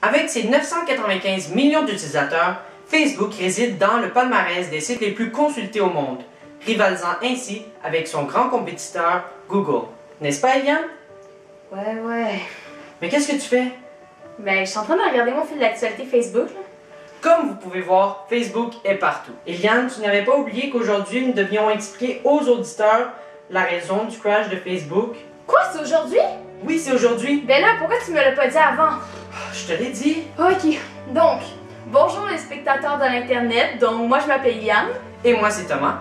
Avec ses 995 millions d'utilisateurs, Facebook réside dans le palmarès des sites les plus consultés au monde, rivalisant ainsi avec son grand compétiteur Google. N'est-ce pas, Eliane? Ouais. Mais qu'est-ce que tu fais? Ben, je suis en train de regarder mon fil d'actualité Facebook, là. Comme vous pouvez voir, Facebook est partout. Eliane, tu n'avais pas oublié qu'aujourd'hui, nous devions expliquer aux auditeurs la raison du crash de Facebook? Quoi, c'est aujourd'hui? Oui, c'est aujourd'hui. Ben là, pourquoi tu me l'as pas dit avant? Je te l'ai dit. Ok, donc, bonjour les spectateurs de l'Internet, donc moi je m'appelle Yann. Et moi, c'est Thomas.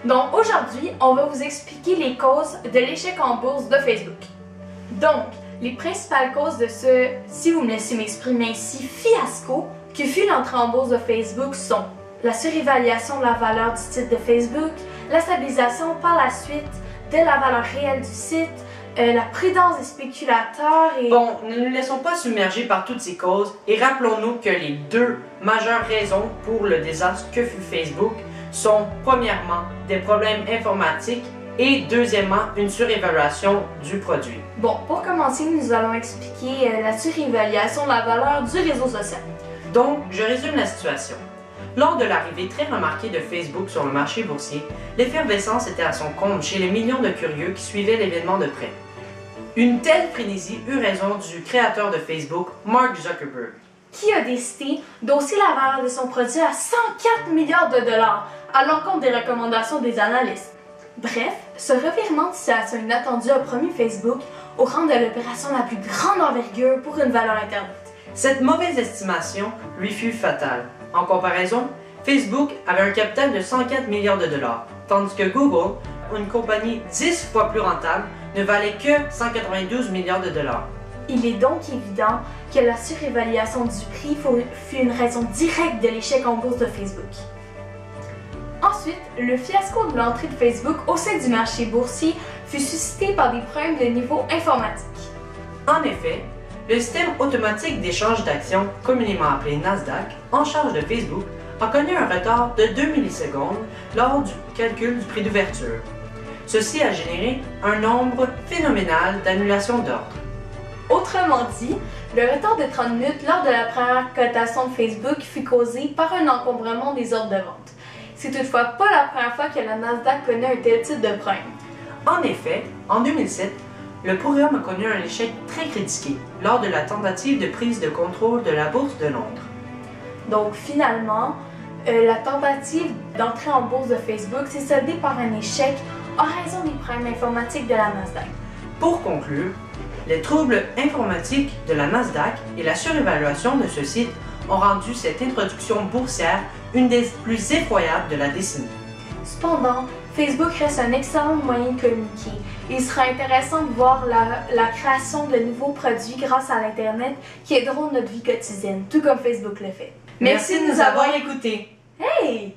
Donc aujourd'hui, on va vous expliquer les causes de l'échec en bourse de Facebook. Donc, les principales causes de ce, si vous me laissez m'exprimer ainsi, fiasco que fut l'entrée en bourse de Facebook sont la surévaluation de la valeur du site de Facebook, la stabilisation par la suite de la valeur réelle du site, la prudence des spéculateurs et... Bon, ne nous laissons pas submerger par toutes ces causes et rappelons-nous que les deux majeures raisons pour le désastre que fut Facebook sont premièrement des problèmes informatiques et deuxièmement une surévaluation du produit. Bon, pour commencer, nous allons expliquer la surévaluation de la valeur du réseau social. Donc, je résume la situation. Lors de l'arrivée très remarquée de Facebook sur le marché boursier, l'effervescence était à son comble chez les millions de curieux qui suivaient l'événement de près. Une telle frénésie eut raison du créateur de Facebook, Mark Zuckerberg, qui a décidé d'hausser la valeur de son produit à 104 milliards de dollars à l'encontre des recommandations des analystes. Bref, ce revirement de situation inattendu a promu Facebook au rang de l'opération la plus grande envergure pour une valeur Internet. Cette mauvaise estimation lui fut fatale. En comparaison, Facebook avait un capital de 104 milliards de dollars, tandis que Google, une compagnie 10 fois plus rentable, ne valait que 192 milliards de dollars. Il est donc évident que la surévaluation du prix fut une raison directe de l'échec en bourse de Facebook. Ensuite, le fiasco de l'entrée de Facebook au sein du marché boursier fut suscité par des problèmes de niveau informatique. En effet, le système automatique d'échange d'actions, communément appelé Nasdaq, en charge de Facebook, a connu un retard de 2 millisecondes lors du calcul du prix d'ouverture. Ceci a généré un nombre phénoménal d'annulations d'ordre. Autrement dit, le retard de 30 minutes lors de la première cotation de Facebook fut causé par un encombrement des ordres de vente. C'est toutefois pas la première fois que la Nasdaq connaît un tel type de problème. En effet, en 2007, le programme a connu un échec très critiqué lors de la tentative de prise de contrôle de la bourse de Londres. Donc finalement, la tentative d'entrer en bourse de Facebook s'est soldée par un échec en raison des problèmes informatiques de la Nasdaq. Pour conclure, les troubles informatiques de la Nasdaq et la surévaluation de ce site ont rendu cette introduction boursière une des plus effroyables de la décennie. Cependant, Facebook reste un excellent moyen de communiquer. Il sera intéressant de voir la création de nouveaux produits grâce à l'Internet qui aideront notre vie quotidienne, tout comme Facebook le fait. Merci de nous avoir écoutés. Hey!